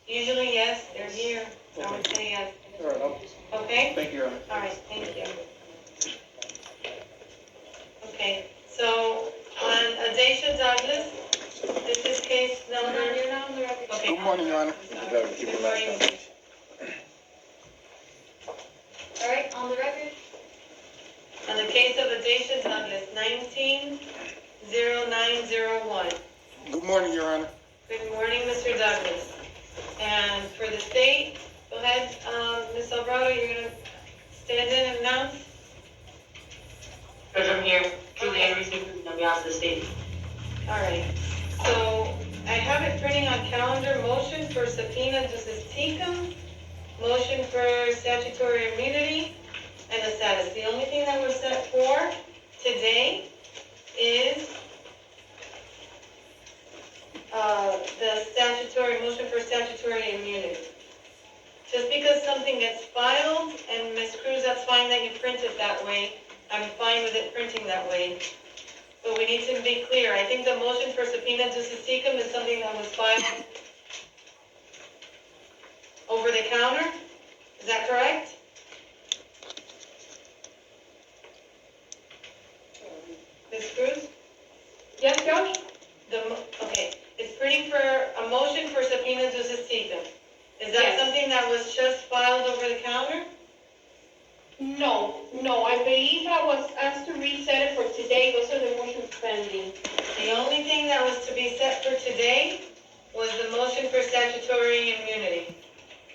Usually, yes, they're here. I would say yes. All right, Okay? thank you, Your Honor. All right, thank you. Okay, so on Dacia Douglas, this is case number. No, you're not on the record. Okay. Good morning, Your Honor. Good morning. All right, on the record. On the case of Dacia Douglas, 190901. Good morning, Your Honor. Good morning, Mr. Douglas. And for the state, go ahead, Ms. Alvarado, you're gonna stand in and announce? Because I'm here, Julie Anderson, on behalf of the state. All right, so I have it printing on calendar, motion for subpoena justice tecum, motion for statutory immunity, and a status. The only thing that was set for today is the statutory, motion for statutory immunity. Just because something gets filed, and Ms. Cruz, that's fine that you print it that way, I'm fine with it printing that way. But we need to be clear. I think the motion for subpoena justice tecum is something that was filed over the counter. Is that correct? Ms. Cruz? Yes, Josh? Okay, it's printing for a motion for subpoena justice tecum. Is that Yes. something that was just filed over the counter? No, I believe I was asked to reset it for today. Those are the motions pending. The only thing that was to be set for today was the motion for statutory immunity.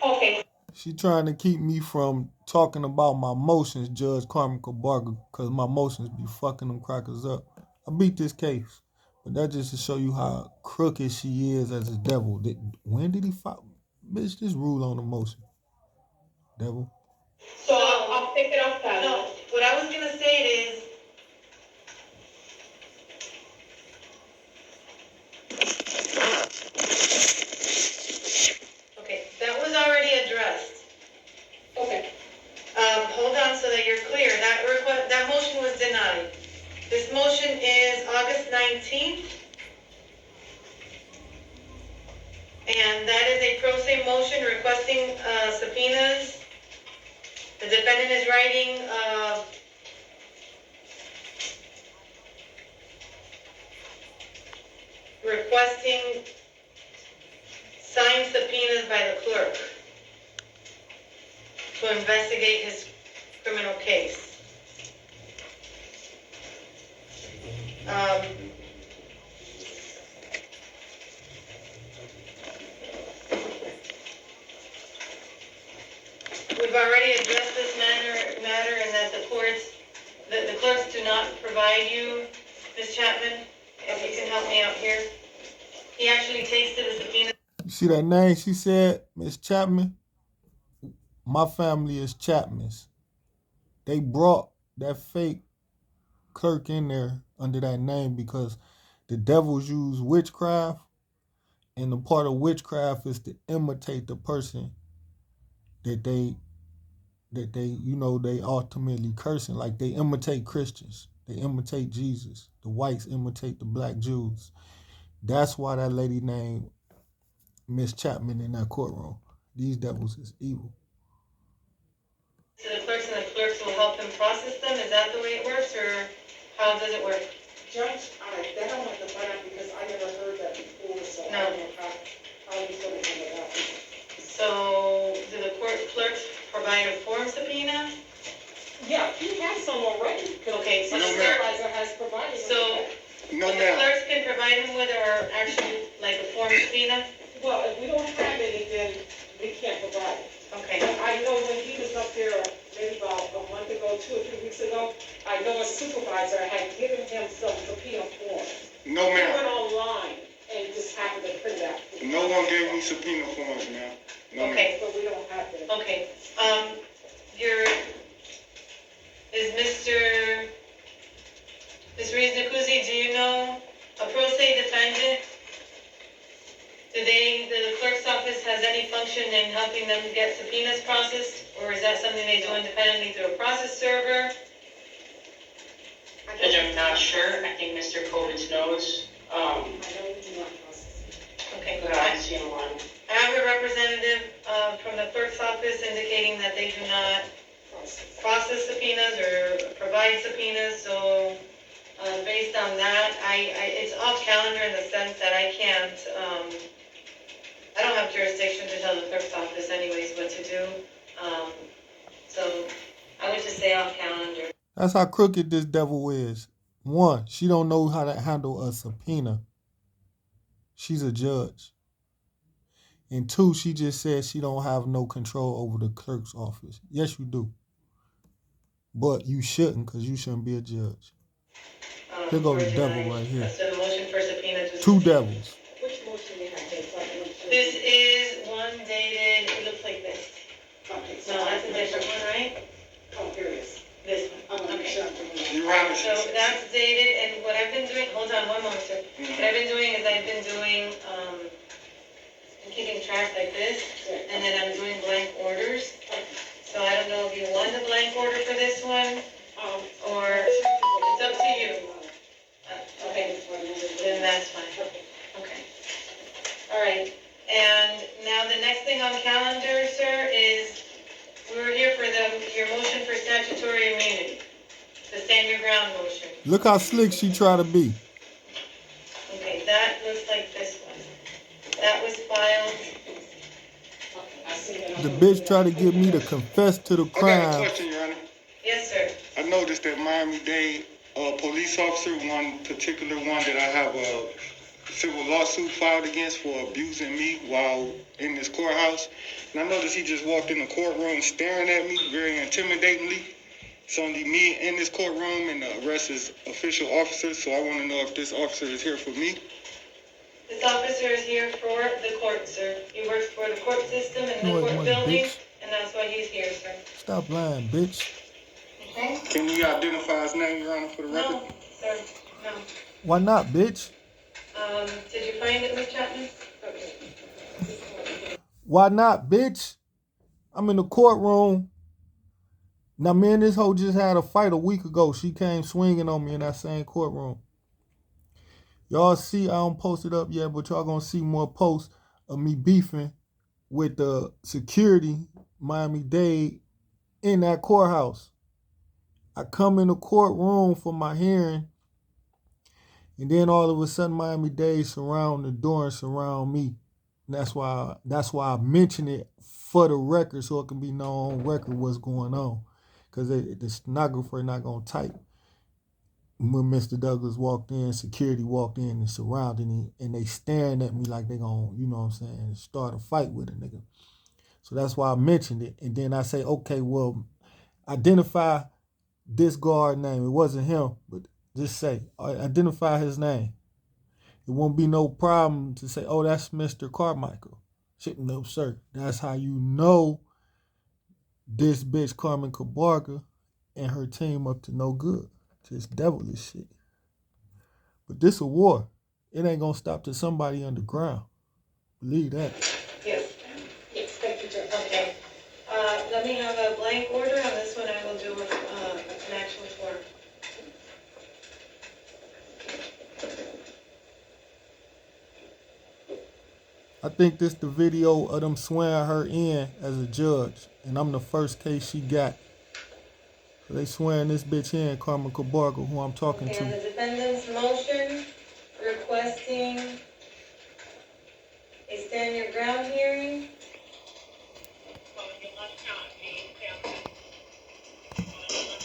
Okay. She trying to keep me from talking about my motions, Judge Carman cabarga, because my motions be fucking them crackers up. I beat this case, but that just to show you how crooked she is as a devil. When did he file? Bitch, just rule on the motion, devil. So I'll pick it up that. No, what I was gonna say is, okay, that was already addressed. Okay. Hold on so that you're clear. That motion was denied. This motion is August 19th. And that is a pro se motion requesting subpoenas. The defendant is writing requesting signed subpoenas by the clerk to investigate his criminal case. We've already addressed this matter and that the clerks do not provide you, Ms. Chapman, if you can help me out here. He actually takes to the subpoena. You see that name she said, Miss Chapman? My family is Chapmans. They brought that fake clerk in there under that name because the devils use witchcraft, and the part of witchcraft is to imitate the person that they ultimately cursing. Like they imitate Christians, they imitate Jesus. The whites imitate the black Jews. That's why that lady named Miss Chapman in that courtroom. These devils is evil. To the clerks, and the clerks will help him process them. Is that the way it works, or how does it work? Judge, that I want to find out because I never heard that before, so No. I don't know how he's going to handle that. So, do the court clerks provide a form subpoena? Yeah, he has some already. Okay, so The the clerk, supervisor has provided him so with No, what the ma'am. clerks can provide him with are actually like a form subpoena? that. Well, if we don't have any, then we can't provide it. Okay, But I know when he was up there, maybe about a month ago, 2 or 3 weeks ago, I know a supervisor had given him some subpoena forms. No, He went ma'am. online and just happened to print out. No one gave me subpoena forms, ma'am. No, ma'am. okay, But we don't have that. okay. Ms. Rees-Nakuzi, do you know a pro se defendant? The clerk's office has any function in helping them get subpoenas processed, or is that something they do independently through a process server? Judge, I'm not sure. I think Mr. Kovitz knows. I know we do not process. Okay, But I see him on. I have a representative clerk's office indicating that they do not process subpoenas or provide subpoenas, so based on that, it's off calendar in the sense that I can't, I don't have jurisdiction to tell the clerk's office anyways what to do. So I would just say off calendar. That's how crooked this devil is. One, she don't know how to handle a subpoena. She's a judge. And two, she just said she don't have no control over the clerk's office. Yes, you do. But you shouldn't, because you shouldn't be a judge. Here goes the devil right here. So the motion for subpoena. Two devils. Which motion you have there, so I can make sure? This is one dated, it looks like this. Okay, so No, that's a different one, right? Oh, here it is. This I'm one. gonna make Okay. sure I'm doing that. Your Honor, So that's dated, and what I've been doing, hold on one moment, sir. What I've been doing is I've been doing, I'm keeping track like this, and then I'm doing blank orders. So I don't know if you want a blank order for this one, or it's up to you. Okay, then that's fine. Okay. All right, and now the next thing on calendar, sir, is we were here for your motion for statutory immunity, the stand your ground motion. Look how slick she try to be. Okay, that looks like this one. That was filed. I see that. The bitch try to get me to confess to the I got a crime. question, Your Honor. Yes, sir. I noticed that Miami-Dade police officer, one particular one that I have a civil lawsuit filed against for abusing me while in this courthouse. And I noticed he just walked in the courtroom staring at me very intimidatingly. It's only me in this courtroom, and the rest is official officers, so I want to know if this officer is here for me. This officer is here for the court, sir. He works for the court system and No, the it court wasn't, building, bitch. and that's why he's here, sir. Stop lying, bitch. Okay? Can you identify his name, Your Honor, for the record? No, sir, no. Why not, bitch? Did you find it, Ms. Chapman? Why not, bitch? I'm in the courtroom. Now, me and this hoe just had a fight a week ago. She came swinging on me in that same courtroom. Y'all see, I don't post it up yet, but y'all gonna see more posts of me beefing with the security, Miami-Dade, in that courthouse. I come in the courtroom for my hearing, and then all of a sudden Miami-Dade surround the door and surround me. And that's why I mention it for the record, so it can be known on record what's going on. Because the stenographer not going to type. When Mr. Douglas walked in, security walked in and surrounded him, and they staring at me like they going to, you know what I'm saying, start a fight with a nigga. So that's why I mentioned it. And then I say, okay, well, identify this guard name. It wasn't him, but just say, identify his name. It won't be no problem to say, oh, that's Mr. Carmichael. Shit, no, sir. That's how you know this bitch Carmen Cabarga and her team up to no good. Just devilish shit. But this a war. It ain't gonna stop till somebody underground. Believe that. Yes. Yes, thank you, Judge. Okay. Let me have a blank order on this one. I will do an actual form. I think this the video of them swearing her in as a judge. And I'm the first case she got. So they swearing this bitch in, Carmen Cabarga, who I'm talking Okay, on to. the defendant's motion requesting a stand your ground hearing.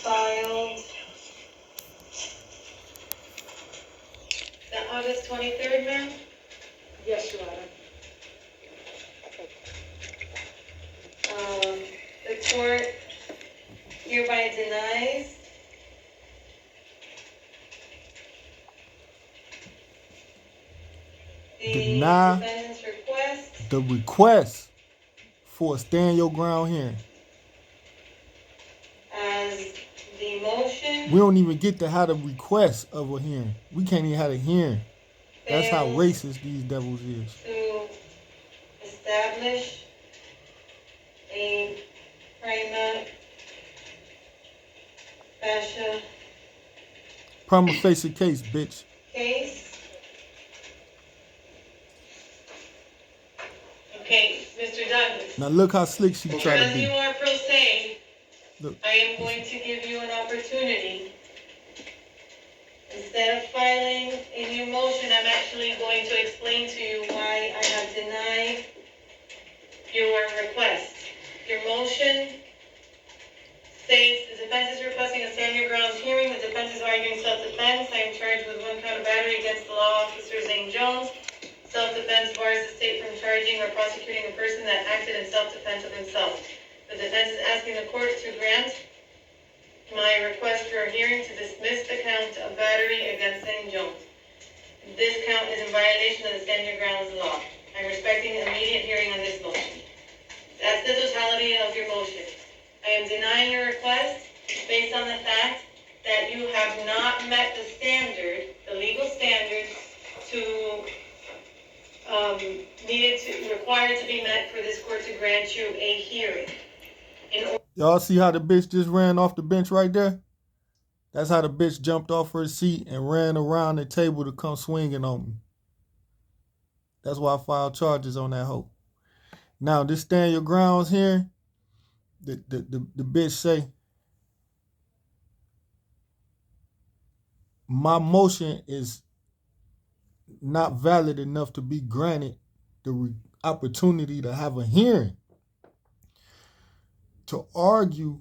Filed. The August 23rd, ma'am? Yes, Your Honor. The court hereby denies the Deny defendant's request the request for a stand your ground hearing. as the motion We don't even get to have the request of a hearing. We can't even have a hearing. That's how fails racist these devils is. to establish a prima facie Prima facie case, bitch. case. Okay, Mr. Douglas. Now look how slick she try to Because you be. are pro se, Look, I am going to give you an opportunity. Instead of filing a new motion, I'm actually going to explain to you why I have denied your request. Your motion states the defense is requesting a stand your grounds hearing. The defense is arguing self-defense. I am charged with 1 count of battery against the law officer Zane Jones. Self-defense bars the state from charging or prosecuting a person that acted in self-defense of himself. The defense is asking the court to grant my request for a hearing to dismiss the count of battery against Zane Jones. This count is in violation of the stand your grounds law. I'm respecting immediate hearing on this motion. That's the totality of your motion. I am denying your request based on the fact that you have not met the standard, the legal standard, required to be met for this court to grant you a hearing. y'all see how the bitch just ran off the bench right there? That's how the bitch jumped off her seat and ran around the table to come swinging on me. That's why I filed charges on that hoe. Now, this stand your grounds here, the bitch say, my motion is not valid enough to be granted the opportunity to have a hearing, to argue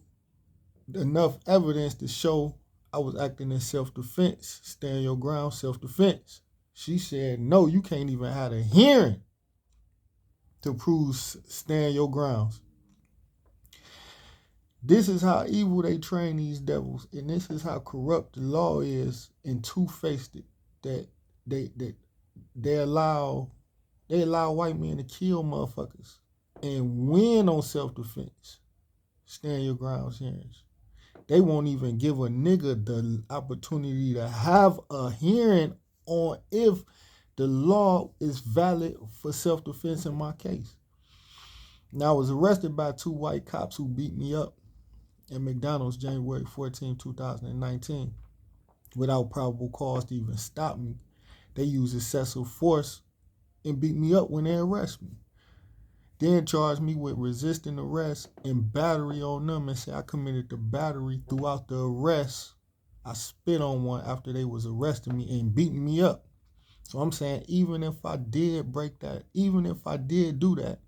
enough evidence to show I was acting in self-defense, stand your ground, self-defense. She said, no, you can't even have a hearing to prove stand your grounds. This is how evil they train these devils, and this is how corrupt the law is and two-faced it, that they allow white men to kill motherfuckers and win on self-defense, stand your grounds hearings. They won't even give a nigga the opportunity to have a hearing on if the law is valid for self-defense in my case. Now, I was arrested by 2 white cops who beat me up at McDonald's January 14, 2019 without probable cause to even stop me. They used excessive force and beat me up when they arrest me. Then charged me with resisting arrest and battery on them and said I committed the battery throughout the arrest. I spit on one after they was arresting me and beating me up. So I'm saying even if I did break that, even if I did do that,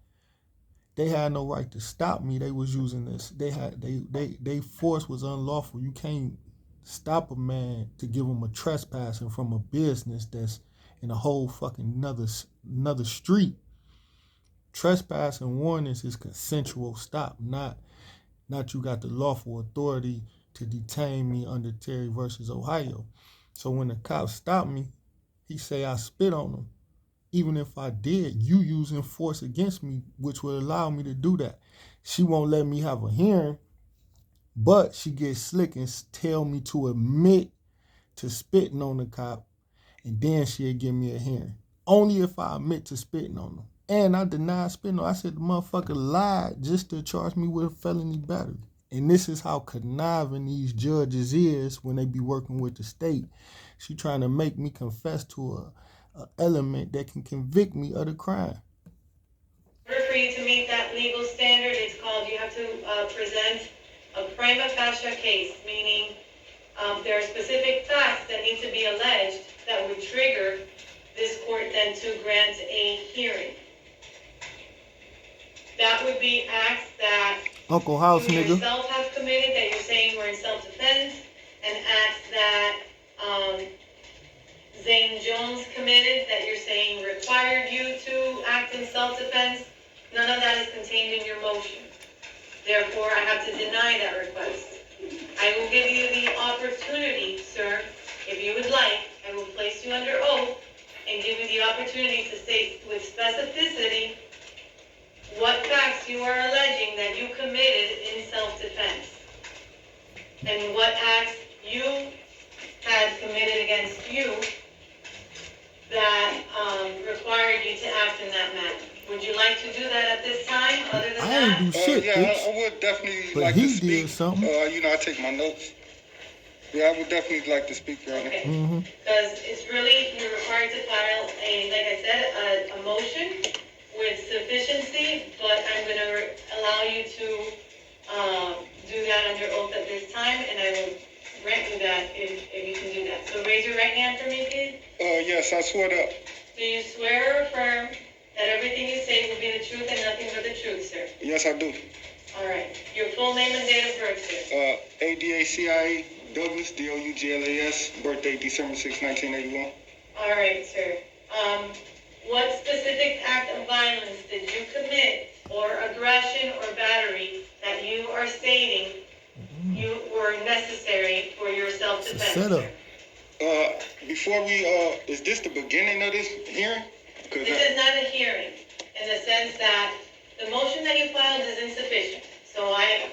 they had no right to stop me. They was using this. They force was unlawful. You can't stop a man to give him a trespassing from a business that's in a whole fucking another street. Trespassing warnings is consensual stop, not you got the lawful authority to detain me under Terry versus Ohio. So when the cops stopped me, he say I spit on them. Even if I did, you using force against me, which would allow me to do that. She won't let me have a hearing, but she gets slick and tell me to admit to spitting on the cop, and then she'll give me a hearing. Only if I admit to spitting on them. And I denied spitting on them. I said the motherfucker lied just to charge me with a felony battery. And this is how conniving these judges is when they be working with the state. She trying to make me confess to a element that can convict me of the crime. In order for you to meet that legal standard, it's called, you have to present a prima facie case, meaning there are specific facts that need to be alleged that would trigger this court then to grant a hearing. That would be acts that Uncle House, you nigga. yourself have committed, that you're saying were in self-defense, and acts that Zane Jones committed that you're saying required you to act in self-defense. None of that is contained in your motion. Therefore, I have to deny that request. I will give you the opportunity, sir, if you would like, I will place you under oath and give you the opportunity to state with specificity what facts you are alleging that you committed in self-defense and what acts you had committed against you that required you to act in that manner. Would you like to do that at this time? Other than I ain't do shit, yeah, bitch. I would definitely But like he to speak. did something. I take my notes. Yeah, I would definitely like to speak, Your Honor. Okay. Mm-hmm. Because it's really, you're required to file like I said, a motion with sufficiency, but I'm gonna allow you to, do that under oath at this time, and I will grant you that if you can do that. So raise your right hand for me, please. Yes, I swear to. Do you swear or affirm that everything you say will be the truth and nothing but the truth, sir? Yes, I do. All right. Your full name and date of birth, sir. ADACIA Douglas, DOUGLAS, birthday December 6, 1981. All right, sir. What specific act of violence did you commit, or aggression or battery, that you are stating you were necessary for your self-defense, Setup. sir? Before we, is this the beginning of this hearing? This is not a hearing, in the sense that the motion that you filed is insufficient. So I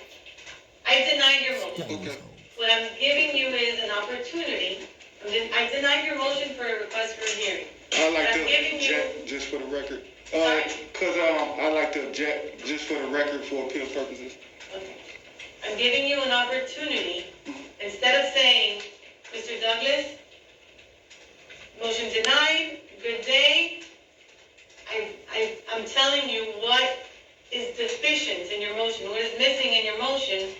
denied your motion. Okay. What I'm giving you is an opportunity. I denied your motion for a request for a hearing. I like But to I'm giving you, object just for the record. Sorry? Cause I like to object just for the record for appeal purposes. okay. I'm giving you an opportunity, instead of saying, Mr. Douglas, motion denied, good day. I'm telling you what is deficient in your motion, what is missing in your motion,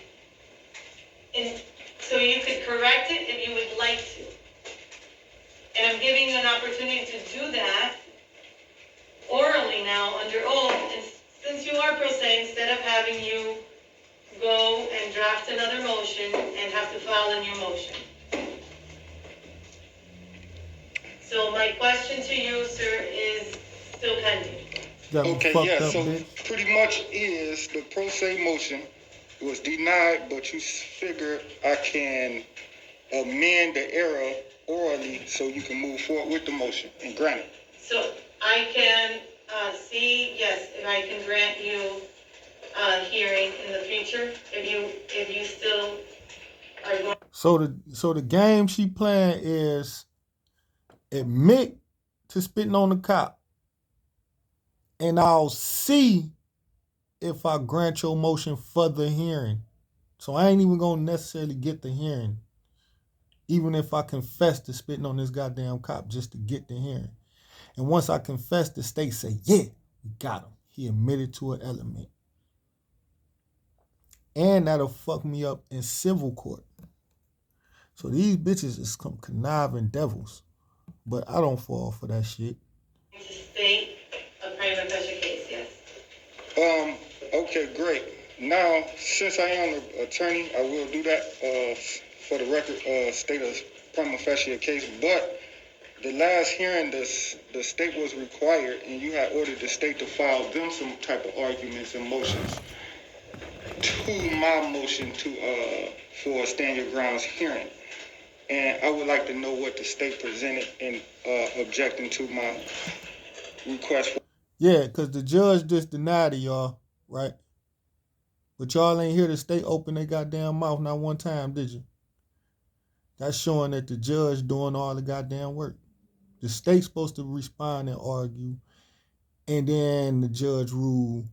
and so you could correct it if you would like to. And I'm giving you an opportunity to do that orally now under oath, and since you are pro se, instead of having you go and draft another motion and have to file a new motion. So my question to you, sir, is still pending. Got me Okay, fucked yeah, up, so bitch. pretty much is the pro se motion was denied, but you figure I can amend the error orally so you can move forward with the motion and grant it. So I can see, yes, if I can grant you hearing in the future, if you still are going. So the game she playing is admit to spitting on the cop, and I'll see if I grant your motion for the hearing. So I ain't even gonna necessarily get the hearing, even if I confess to spitting on this goddamn cop just to get the hearing. And once I confess, the state say, yeah, we got him. He admitted to an element. And that'll fuck me up in civil court. So these bitches is some conniving devils. But I don't fall for that shit. To state a prima facie case, yes. Okay, great. Now, since I am an attorney, I will do that, for the record, state a prima facie case, but the last hearing, the state was required, and you had ordered the state to file them some type of arguments and motions to my motion for a stand your grounds hearing. And I would like to know what the state presented in objecting to my request for. Yeah, because the judge just denied it, y'all, right? But y'all ain't hear the state open their goddamn mouth not one time, did you? That's showing that the judge doing all the goddamn work. The state's supposed to respond and argue, and then the judge rule,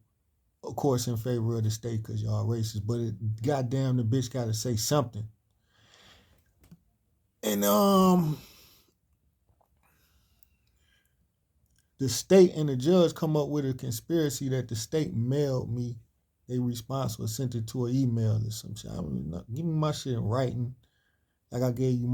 of course, in favor of the state because y'all racist, but goddamn, the bitch got to say something. And the state and the judge come up with a conspiracy that the state mailed me a response or sent it to an email or some shit. Give me my shit in writing, like I gave you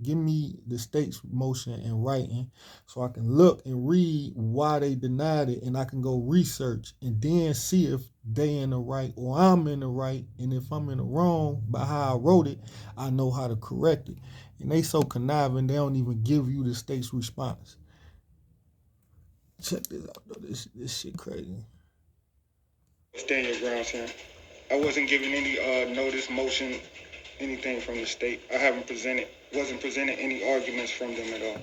give me the state's motion in writing so I can look and read why they denied it, and I can go research and then see if they in the right or I'm in the right, and if I'm in the wrong by how I wrote it, I know how to correct it. And they so conniving, they don't even give you the state's response. Check this out, though. This shit crazy. Stand your grounds here. I wasn't given any notice, motion, anything from the state. I wasn't presented any arguments from them at all.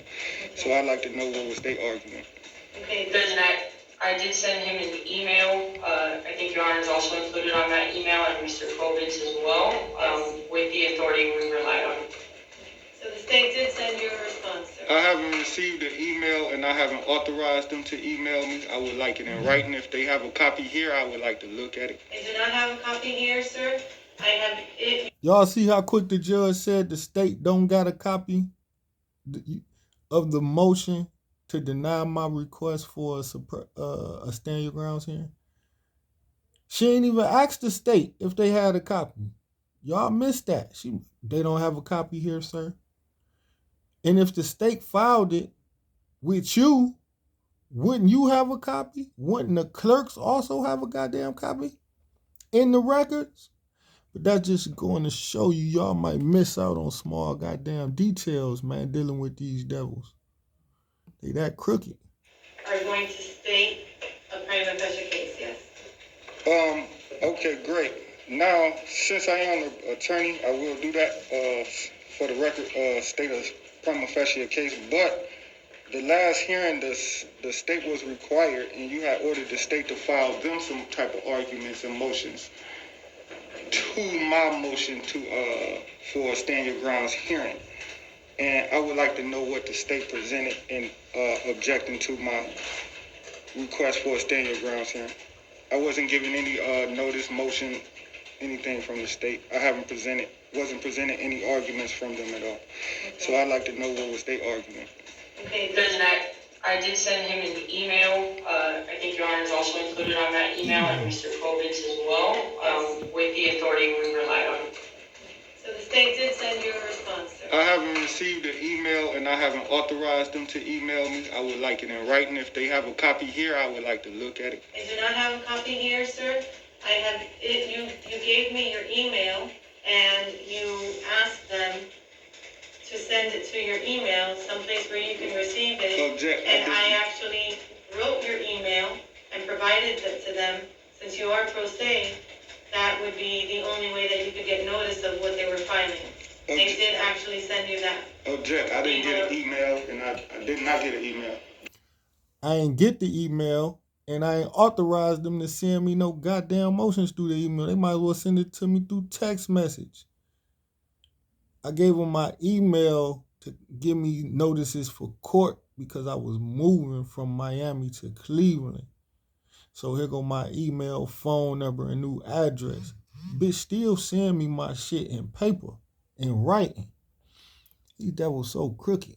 So I'd like to know what was their argument. Okay, President, I did send him an email. I think Your Honor is also included on that email, and Mr. Kovitz as well, with the authority we relied on. so the state did send you a response, sir. I haven't received an email, and I haven't authorized them to email me. I would like it in writing. If they have a copy here, I would like to look at it. I do not have a copy here, sir. I have it. Y'all see how quick the judge said the state don't got a copy of the motion to deny my request for a stand your grounds hearing? She ain't even asked the state if they had a copy. Y'all missed that. They don't have a copy here, sir. And if the state filed it with you, wouldn't you have a copy? Wouldn't the clerks also have a goddamn copy in the records? But that's just going to show you y'all might miss out on small goddamn details, man, dealing with these devils. They that crooked. Are going to state a prima facie case, yes. Okay, great. Now, since I am an attorney, I will do that, for the record, state a prima facie case, but the last hearing, the state was required, and you had ordered the state to file them some type of arguments and motions to my motion for a stand your grounds hearing. And I would like to know what the state presented in objecting to my request for a stand your grounds hearing. I wasn't given any notice, motion, anything from the state. I wasn't presented any arguments from them at all. Okay. So I'd like to know what was their argument. Okay, President, I did send him an email. I think Your Honor is also included on that email, and Mr. Kovitz as well, with the authority we relied on. so the state did send you a response, sir. I haven't received an email, and I haven't authorized them to email me. I would like it in writing. If they have a copy here, I would like to look at it. I do not have a copy here, sir. I have it. You gave me your email, and you asked them to send it to your email, someplace where you can receive it. And I actually wrote your email and provided it to them. Since you are pro se, that would be the only way that you could get notice of what they were filing. They did actually send you that. Object. I didn't get an email, and I did not get an email. I ain't get the email, and I ain't authorized them to send me no goddamn motions through the email. They might as well send it to me through text message. I gave them my email to give me notices for court because I was moving from Miami to Cleveland. So here go my email, phone number, and new address. Bitch still send me my shit in paper, in writing. These devils so crooked.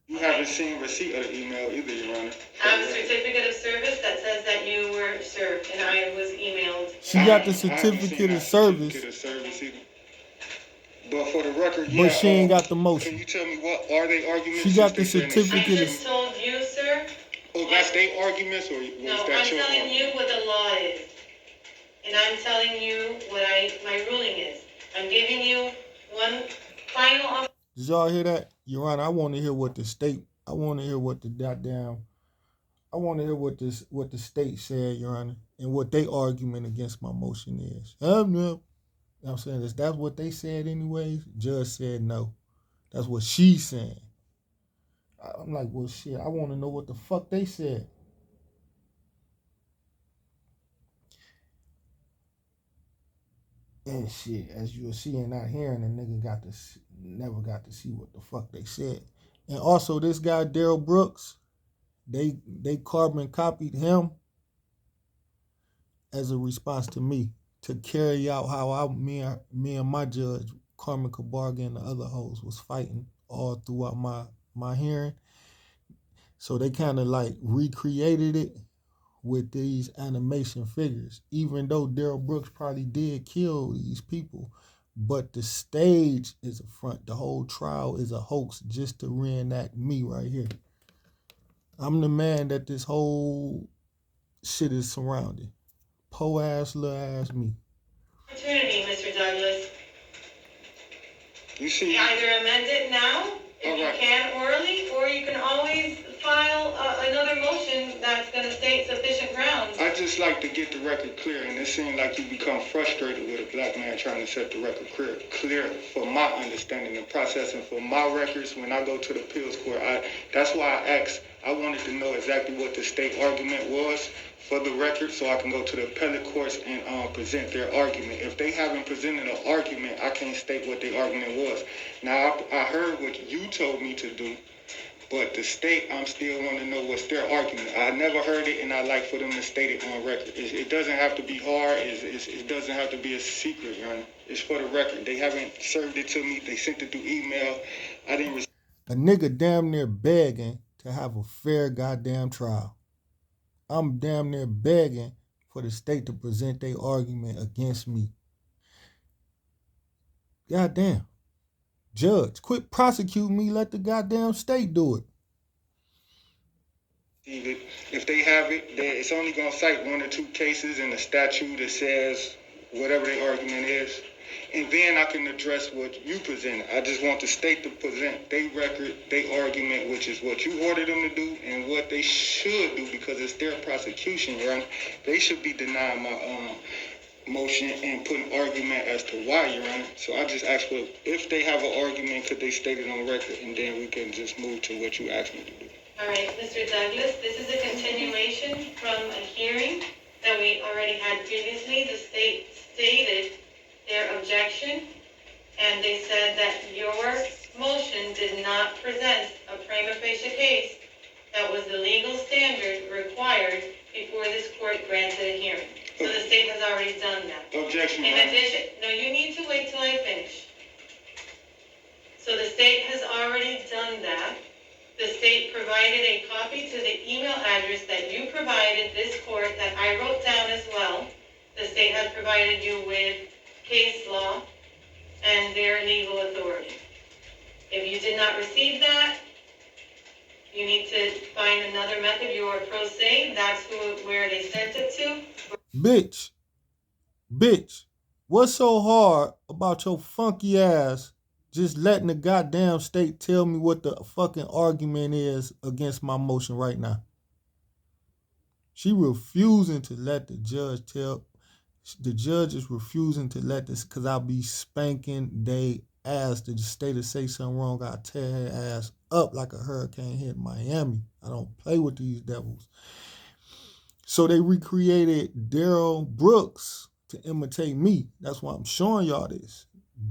You haven't seen receipt of the email either, Your Honor. I have a certificate of service that says that you were served, and I was emailed. She got the certificate of service. Certificate of service either. But for the record, But she ain't got the motion. Can you tell me what are they arguments? She got the I certificate of... just told you, sir. Oh, that's their arguments, or was No, that I'm your telling argument? you what the law is. And I'm telling you what my ruling is. I'm giving you one final... Did y'all hear that? Your Honor, I want to hear what the state... I want to hear what the goddamn... I want to hear what the state said, Your Honor, and what their argument against my motion is. No. I'm saying that's what they said anyways. Judge said no. That's what she's saying. I'm like, well, shit, I want to know what the fuck they said. And shit, as you'll see and not hearing, the nigga never got to see what the fuck they said. And also, this guy, Daryl Brooks, they carbon copied him as a response to me to carry out how me and my judge, Carman, Cabarga, and the other hoes was fighting all throughout my hearing. So they kind of like recreated it with these animation figures, even though Daryl Brooks probably did kill these people. But the stage is a front. The whole trial is a hoax just to reenact me right here. I'm the man that this whole shit is surrounding. Po-ass, little ass me. Opportunity, Mr. Douglas. You see, Either amend it now, if you Alright. can orally, or you can always file another motion that's going to state sufficient grounds. I just like to get the record clear, and it seems like you become frustrated with a black man trying to set the record clear for my understanding and processing for my records when I go to the appeals court. That's why I asked. I wanted to know exactly what the state argument was for the record so I can go to the appellate courts and present their argument. If they haven't presented an argument, I can't state what their argument was. Now, I heard what you told me to do, but the state, I'm still want to know what's their argument. I never heard it, and I'd like for them to state it on record. It doesn't have to be hard. It doesn't have to be a secret, Your Honor. It's for the record. They haven't served it to me. They sent it through email. I didn't receive. A nigga damn near begging to have a fair goddamn trial. I'm damn near begging for the state to present their argument against me. Goddamn. Judge, quit prosecuting me. Let the goddamn state do it. If they have it, it's only going to cite 1 or 2 cases in the statute that says whatever their argument is. And then I can address what you presented. I just want the state to present their record, their argument, which is what you ordered them to do and what they should do because it's their prosecution, right? They should be denying my motion and put an argument as to why, Your Honor. So I just asked for, if they have an argument, could they state it on record, and then we can just move to what you asked me to do. All right, Mr. Douglas, this is a continuation from a hearing that we already had previously. The state stated their objection, and they said that your motion did not present a prima facie case that was the legal standard required before this court granted a hearing. So the state has already done that. Objection. In addition, no, you need to wait till I finish. So the state has already done that. The state provided a copy to the email address that you provided this court that I wrote down as well. The state has provided you with case law and their legal authority. If you did not receive that, you need to find another method. You are pro se. That's where they sent it to. Bitch, what's so hard about your funky ass just letting the goddamn state tell me what the fucking argument is against my motion right now? She refusing to let the judge tell. The judge is refusing to let this, because I'll be spanking they ass. The state to say something wrong, I'll tear her ass up like a hurricane hit Miami. I don't play with these devils. So they recreated Daryl Brooks to imitate me. That's why I'm showing y'all this.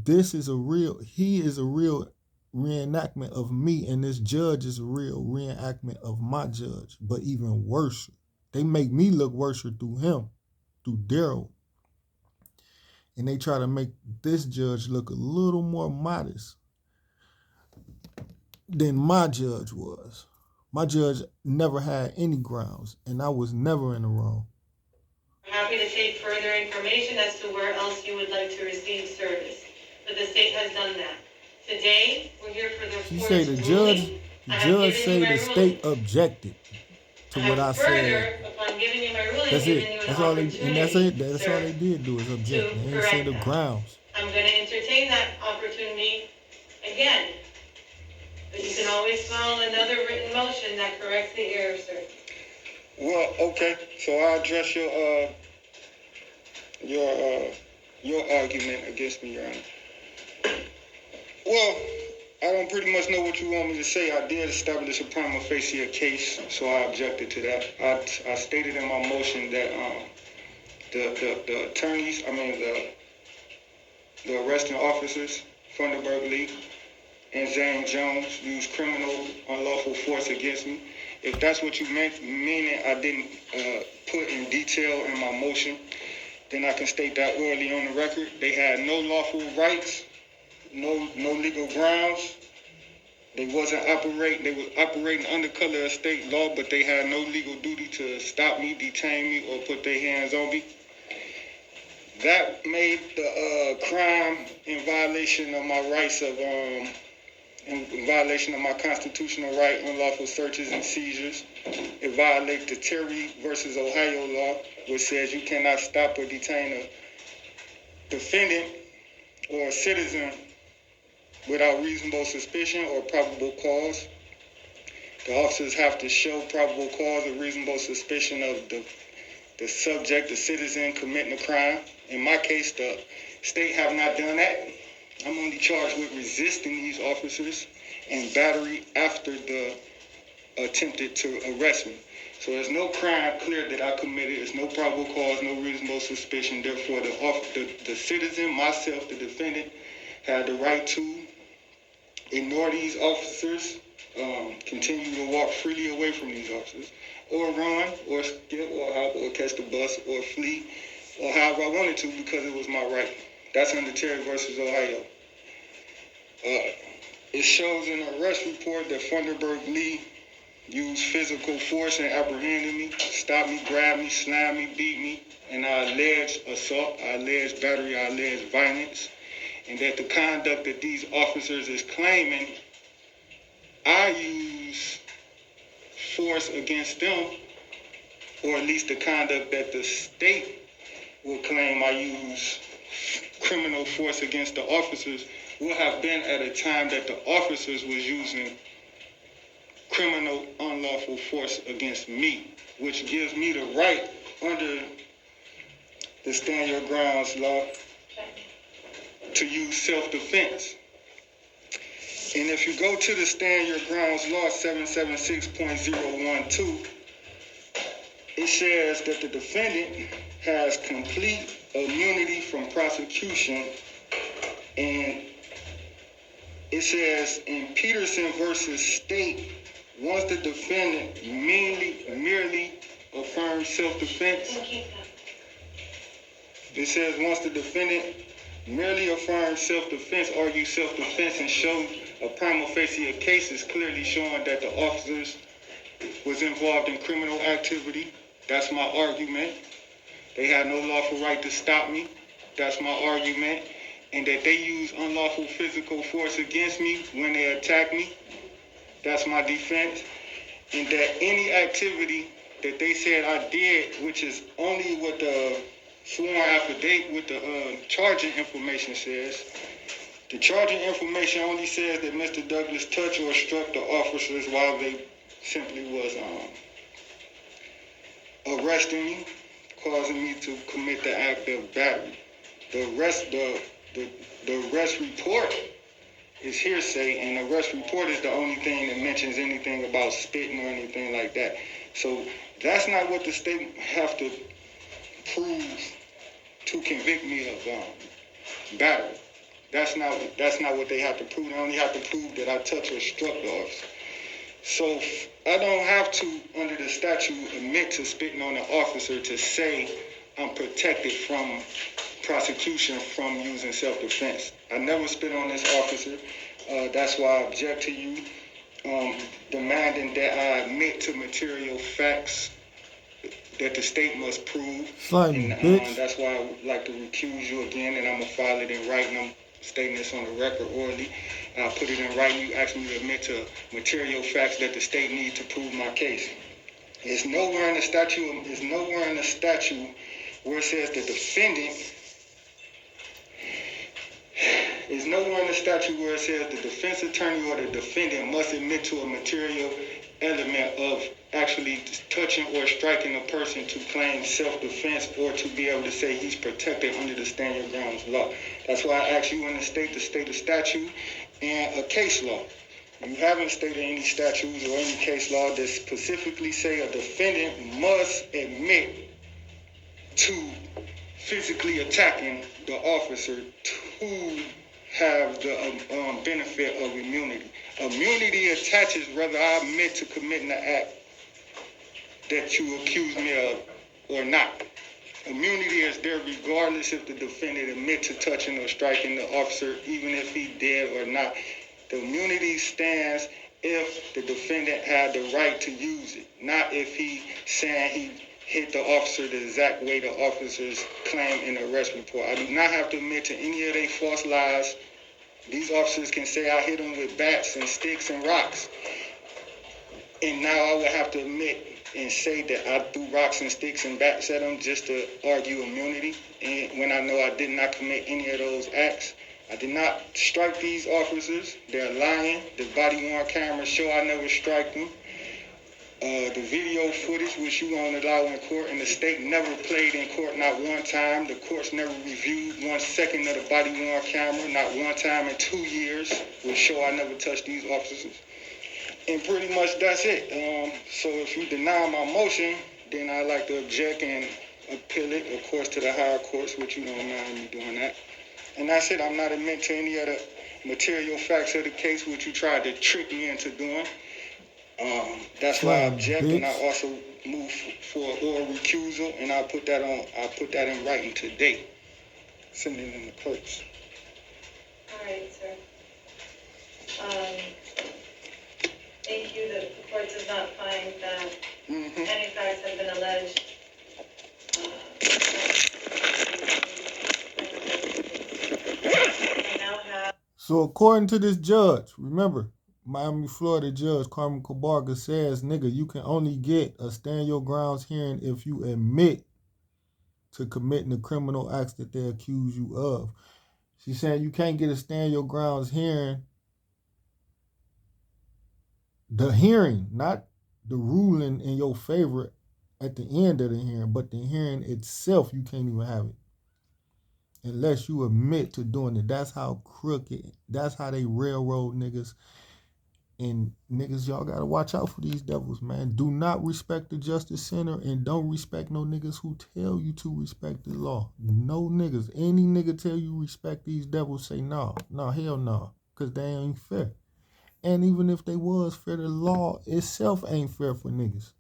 He is a real reenactment of me, and this judge is a real reenactment of my judge, but even worse. They make me look worse through him, through Daryl. And they try to make this judge look a little more modest than my judge was. My judge never had any grounds, and I was never in the wrong. I'm happy to take further information as to where else you would like to receive service, but the state has done that. Today, we're here for the She court's say the ruling. judge say the state objected to what I said. Upon giving you my ruling, That's giving it. you an That's all they, opportunity, and that's it. That's sir, all they did do is object. to They didn't say the correct that. grounds. I'm going to entertain that opportunity again. But you can always file another written motion that corrects the error, sir. Well, okay. So I'll address your argument against me, Your Honor. Well, I don't pretty much know what you want me to say. I did establish a prima facie case, so I objected to that. I stated in my motion that the attorneys, the arresting officers, Funderburg Lee and Zane Jones, used criminal unlawful force against me. If that's what you meant, meaning I didn't put in detail in my motion, then I can state that orally on the record. They had no lawful rights, no legal grounds. They was operating under color of state law, but they had no legal duty to stop me, detain me, or put their hands on me. That made the crime in violation of my rights in violation of my constitutional right, unlawful searches and seizures. It violates the Terry versus Ohio law, which says you cannot stop or detain a defendant or a citizen without reasonable suspicion or probable cause. The officers have to show probable cause or reasonable suspicion of the subject, the citizen, committing a crime. In my case, the state have not done that. I'm only charged with resisting these officers and battery after the attempted to arrest me. So there's no crime clear that I committed. There's no probable cause, no reasonable suspicion. Therefore, the citizen, myself, the defendant, had the right to ignore these officers, continue to walk freely away from these officers, or run, or skip, or hop, or catch the bus, or flee, or however I wanted to, because it was my right. That's under Terry versus Ohio. It shows in the arrest report that Funderburg Lee used physical force and apprehended me, stopped me, grabbed me, slammed me, beat me, and I allege assault, I allege battery, I allege violence, and that the conduct that these officers is claiming, I use force against them, or at least the conduct that the state will claim I use criminal force against the officers, will have been at a time that the officers was using criminal unlawful force against me, which gives me the right under the Stand Your Grounds law to use self-defense. And if you go to the Stand Your Grounds law 776.012, it says that the defendant has complete immunity from prosecution, and it says in Peterson versus State, once the defendant merely affirms self-defense, it says once the defendant merely affirms self-defense, argues self-defense, and shows a prima facie case is clearly showing that the officers was involved in criminal activity. That's my argument. They had no lawful right to stop me. That's my argument. And that they use unlawful physical force against me when they attack me. That's my defense. And that any activity that they said I did, which is only what the sworn affidavit with the charging information says. The charging information only says that Mr. Douglas touched or struck the officers while they simply was arresting me, causing me to commit the act of battery. The arrest report is hearsay, and the arrest report is the only thing that mentions anything about spitting or anything like that. So that's not what the state have to prove to convict me of battery. That's not what they have to prove. They only have to prove that I touched or struck the officer. So I don't have to, under the statute, admit to spitting on the officer to say I'm protected from prosecution from using self-defense. I never spit on this officer. That's why I object to you demanding that I admit to material facts that the state must prove. And that's why I would like to recuse you again, and I'm going to file it in writing. I'm stating this on the record orally. I'll put it in writing. You ask me to admit to material facts that the state needs to prove my case. There's nowhere in the statute where it says the defendant. There's nowhere in the statute where it says the defense attorney or the defendant must admit to a material element of actually touching or striking a person to claim self-defense or to be able to say he's protected under the Stand Your Grounds law. That's why I asked you in the state of statute and a case law. You haven't stated any statutes or any case law that specifically say a defendant must admit to physically attacking the officer to have the benefit of immunity. Immunity attaches whether I admit to committing the act that you accuse me of or not. Immunity is there regardless if the defendant admits to touching or striking the officer, even if he did or not. The immunity stands if the defendant had the right to use it, not if he saying he hit the officer the exact way the officers claim in the arrest report. I do not have to admit to any of their false lies. These officers can say I hit them with bats and sticks and rocks. And now I would have to admit and say that I threw rocks and sticks and bats at them just to argue immunity. And when I know I did not commit any of those acts, I did not strike these officers. They're lying. The body-worn cameras show I never strike them. The video footage, which you won't allow in court, and the state never played in court, not one time. The courts never reviewed 1 second of the body-worn camera, not one time in 2 years, which show I never touched these officers. And pretty much that's it. So if you deny my motion, then I'd like to object and appeal it, of course, to the higher courts, which you don't mind me doing that. And that's it. I'm not admitting to any of the material facts of the case, which you tried to trick me into doing. That's why I object, and I also move for oral recusal, and I'll put that in writing today. Send it in the clerks. All right, sir. Thank you, the court does not find that any facts have been alleged. We now have. So according to this judge, remember, Miami, Florida judge Carman cabarga says, nigga, you can only get a stand your grounds hearing if you admit to committing the criminal acts that they accuse you of. She's saying you can't get a stand your grounds hearing. The hearing, not the ruling in your favor at the end of the hearing, but the hearing itself, you can't even have it unless you admit to doing it. That's how crooked, that's how they railroad niggas. And niggas, y'all gotta watch out for these devils, man. Do not respect the Justice Center and don't respect no niggas who tell you to respect the law. No niggas. Any nigga tell you respect these devils, say no. No, hell no. Because they ain't fair. And even if they was fair, the law itself ain't fair for niggas.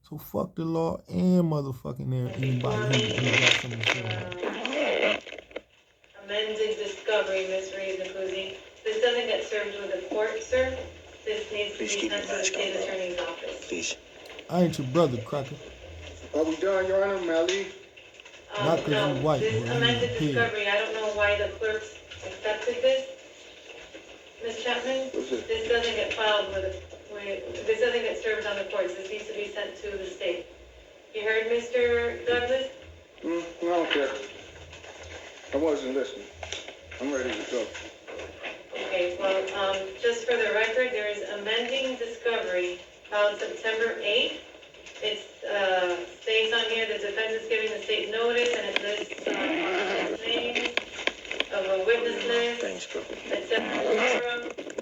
So fuck the law and motherfucking anybody who got something to say. Amended discovery, Ms. Reed-Nacuzzi. This doesn't get served with the court, sir. This needs to be sent to the state attorney's office. Please. I ain't your brother, Cracker. Are we done, Your Honor? May I leave? Not 'cause No, you white, this boy, you amended a pig. discovery, I don't know why the clerks accepted this. Ms. Chapman, this doesn't get filed this doesn't get served on the courts. This needs to be sent to the state. You heard, Mr. Douglas? I don't care. I wasn't listening. I'm ready to go. Okay, well, just for the record, there is amending discovery filed September 8th. It states on here the defense is giving the state notice, and it lists names of a witness list. Thanks, bro. It says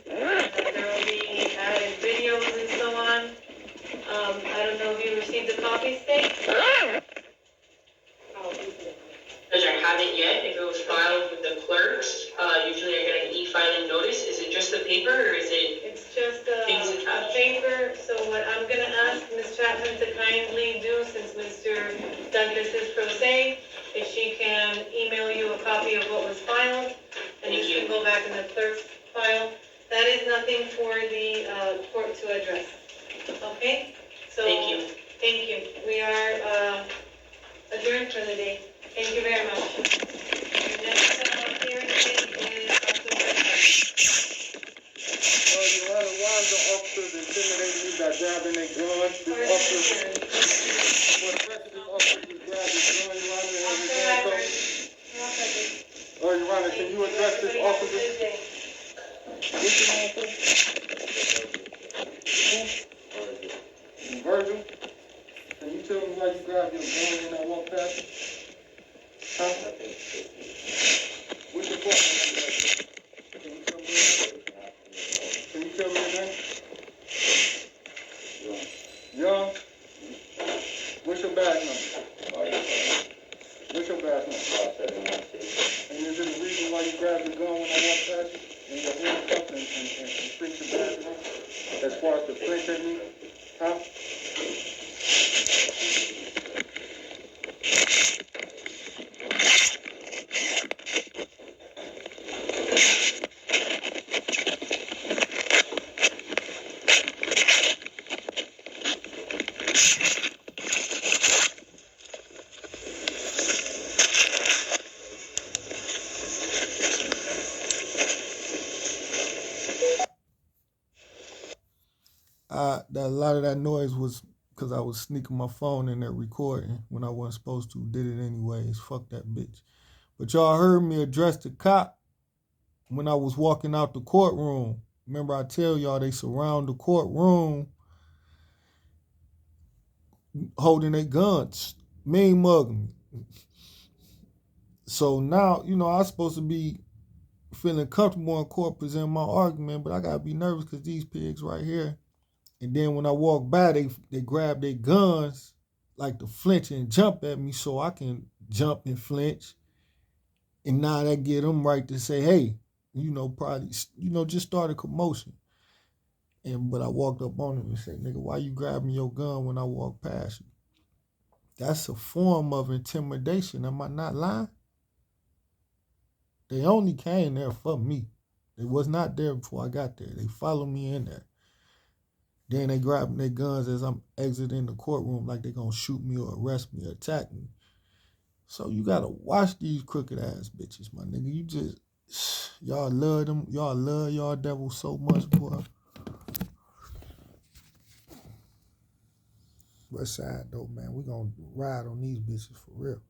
there will be added videos and so on. I don't know if you received a copy, State? Judge, I haven't yet. If it was filed with the clerks, usually I get an e-filing notice. Is it just the paper or is it? It's just Things a attached. paper, so what I'm gonna ask Ms. Chapman to kindly do, since Mr. Douglas is pro se, if she can email you a copy of what was filed, and you can go back in the clerk's file. That is nothing for the court to address. Okay? So, Thank you. thank you. We are adjourned for the day. Thank you very much. Your next hearing date is October 2nd. Your Honor, why is the officers intimidating you by grabbing their guns? This Pardon officer, me, for the record, this officer just grabbed his gun, Your Honor, and Officer his handcuffs. Hackard. Oh, Your Honor, can you address this Everybody have a officer? good day. What's your name, sir? Virgil? Can you tell me why you grabbed your gun when I walked past you? Huh? What's your fault? Can you tell me your name? Can you tell me your name? Young? What's your badge number? What's your badge number? And is there a reason why you grabbed the gun when I walked past you? And your handcuffed and flicked your badge number? As far as the flinch at me? Huh? A lot of that noise was because I was sneaking my phone in there recording when I wasn't supposed to. Did it anyways. Fuck that bitch. But y'all heard me address the cop when I was walking out the courtroom. Remember I tell y'all they surround the courtroom holding their guns, mean mugging me. So now, I was supposed to be feeling comfortable in court presenting my argument, but I gotta be nervous because these pigs right here. And then when I walk by, they grab their guns like to flinch and jump at me so I can jump and flinch. And now that get them right to say, hey, probably, just start a commotion. But I walked up on him and said, nigga, why you grabbing your gun when I walk past you? That's a form of intimidation. Am I not lying? They only came there for me. They was not there before I got there. They followed me in there. Then they grabbing their guns as I'm exiting the courtroom like they gonna shoot me or arrest me or attack me. So you gotta watch these crooked ass bitches, my nigga. You just, y'all love them. Y'all love y'all devils so much, boy. West side though, man. We gonna ride on these bitches for real.